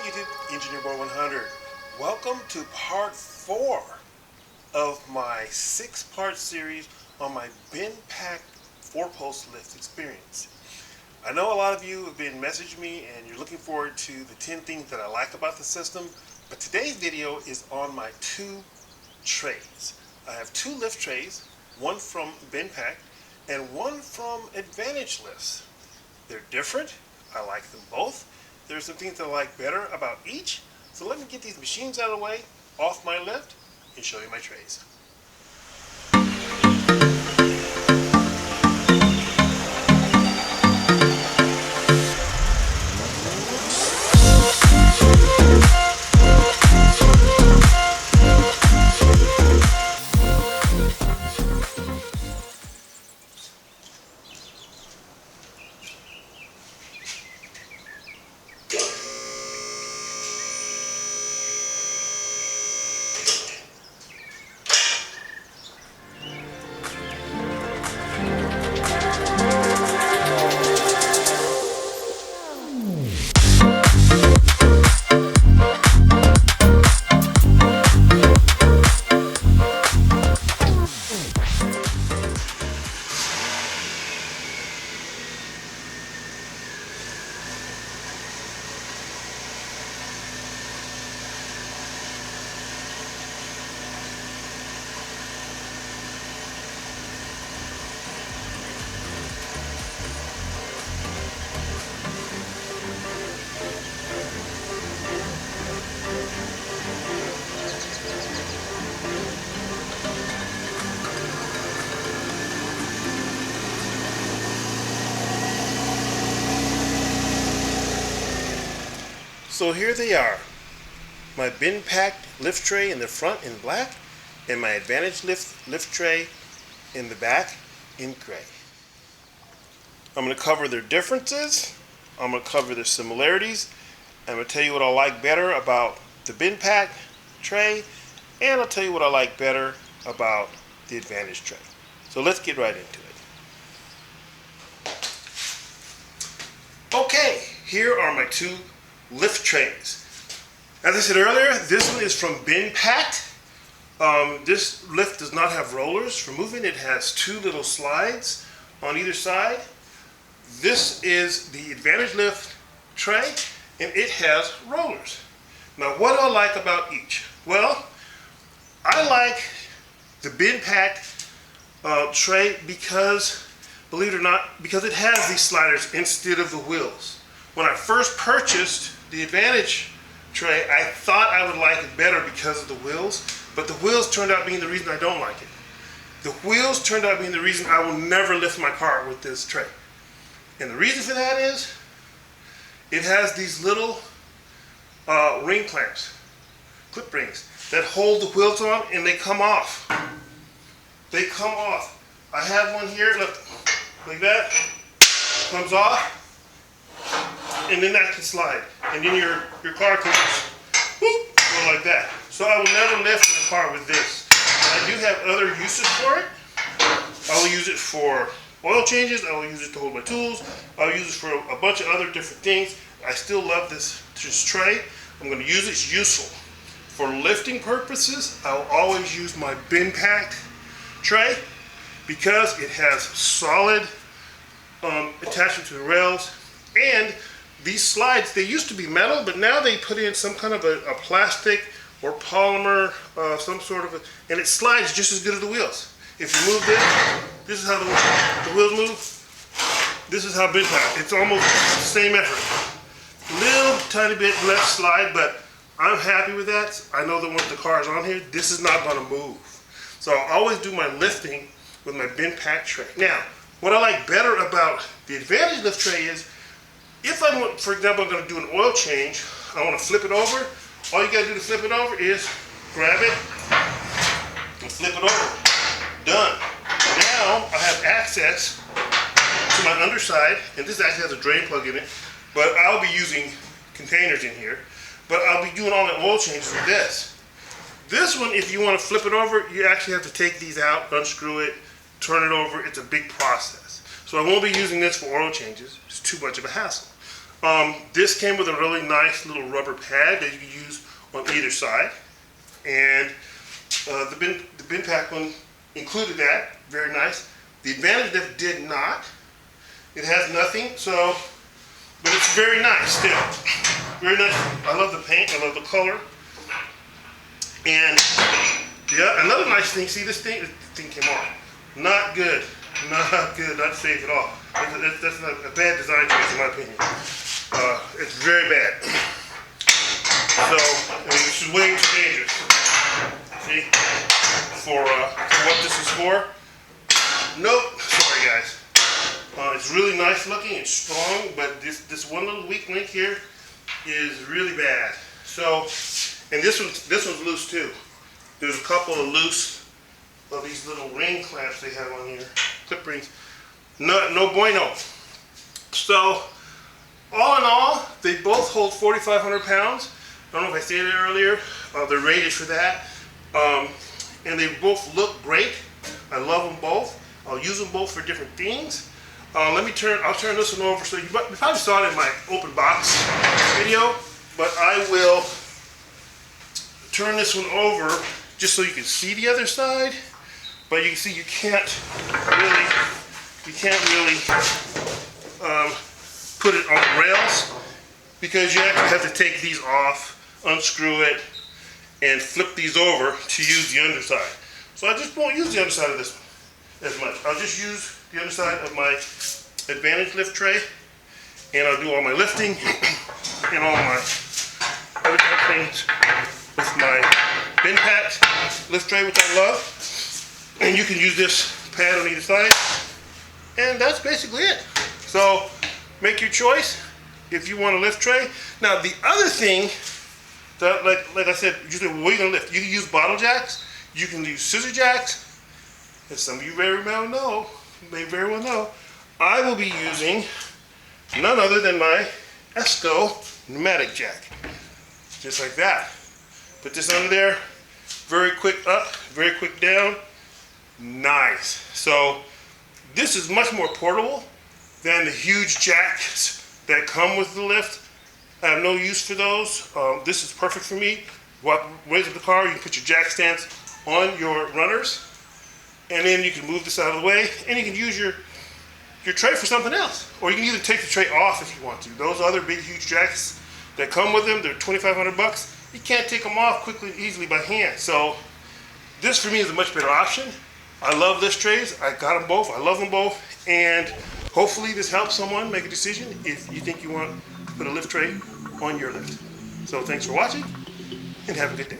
YouTube, Engineer Boy 100. Welcome to part 4 of my 6-part series on my BendPak 4-post lift experience. I know a lot of you have been messaging me and you're looking forward to the 10 things that I like about the system, but today's video is on my 2 trays. I have 2 lift trays, one from BendPak and one from Advantage Lifts. They're different. I like them both. There's some things that I like better about each. So let me get these machines out of the way, off my lift, and show you my trays. So here they are, my BendPak lift tray in the front in black and my Advantage lift tray in the back in gray. I'm going to cover their differences, I'm going to cover their similarities, I'm going to tell you what I like better about the BendPak tray, and I'll tell you what I like better about the Advantage tray. So let's get right into it. Okay, here are my 2 lift trays. As I said earlier, this one is from BendPak. This lift does not have rollers for moving. It has 2 little slides on either side. This is the Advantage lift tray, and it has rollers. Now, what do I like about each? Well, I like the BendPak tray because, believe it or not, because it has these sliders instead of the wheels. When I first purchased the Advantage tray, I thought I would like it better because of the wheels, but the wheels turned out being the reason I don't like it. The wheels turned out being the reason I will never lift my car with this tray. And the reason for that is, it has these little ring clamps, clip rings, that hold the wheels on, and they come off. They come off. I have one here, look, like that, comes off, and then that can slide, and then your car can just whoop, go like that. So I will never lift my car with this. I do have other uses for it. I will use it for oil changes, I will use it to hold my tools, I will use it for a bunch of other different things. I still love this tray. I'm going to use it, it's useful. For lifting purposes, I will always use my BendPak tray because it has solid attachment to the rails, and these slides, they used to be metal, but now they put in some kind of a plastic or polymer, some sort of and it slides just as good as the wheels. If you move this is how the wheels move. This is how BendPak, it's almost the same effort. Little tiny bit less slide, but I'm happy with that. I know that once the car is on here, this is not going to move. So I always do my lifting with my BendPak tray. Now, what I like better about the Advantage lift tray is, if I want, for example, I'm going to do an oil change, I want to flip it over, all you got to do to flip it over is grab it and flip it over. Done. Now I have access to my underside, and this actually has a drain plug in it, but I'll be using containers in here, but I'll be doing all my oil changes with this. This one, if you want to flip it over, you actually have to take these out, unscrew it, turn it over. It's a big process. So I won't be using this for oil changes. It's too much of a hassle. This came with a really nice little rubber pad that you can use on either side. And the BendPak one included that. Very nice. The Advantage lift did not. It has nothing, so, but it's very nice still. Very nice. I love the paint. I love the color. And yeah, another nice thing, see this thing came off. Not good. Not good. Not safe at all. That's not a bad design choice in my opinion. It's very bad. So, I mean, this is way too dangerous. See? For what this is for. Nope. Sorry guys. It's really nice looking. It's strong, but this one little weak link here is really bad. So, and this one's loose too. There's a couple of loose of these little ring clamps they have on here, clip rings. No bueno. So, all in all, they both hold 4,500 pounds. I don't know if I stated it earlier. They're rated for that. And they both look great. I love them both. I'll use them both for different things. I'll turn this one over. So you probably saw it in my open box video, but I will turn this one over just so you can see the other side. But you can see you can't really put it on rails because you actually have to take these off, unscrew it, and flip these over to use the underside. So I just won't use the underside of this one as much. I'll just use the underside of my Advantage lift tray, and I'll do all my lifting and all my other type of things with my BendPak lift tray, which I love. And you can use this pad on either side, and that's basically it. So make your choice if you want a lift tray. Now the other thing that, like I said, you say, well, what are you gonna lift? You can use bottle jacks, you can use scissor jacks, as some of you may very well know, I will be using none other than my Esco pneumatic jack. Just like that. Put this under there, very quick up, very quick down. Nice. So this is much more portable than the huge jacks that come with the lift. I have no use for those. This is perfect for me. Raise up the car, you can put your jack stands on your runners, and then you can move this out of the way, and you can use your tray for something else. Or you can even take the tray off if you want to. Those other big, huge jacks that come with them, they're 2,500 bucks. You can't take them off quickly and easily by hand. So this for me is a much better option. I love lift trays. I got them both. I love them both. And hopefully this helps someone make a decision if you think you want to put a lift tray on your lift. So thanks for watching and have a good day.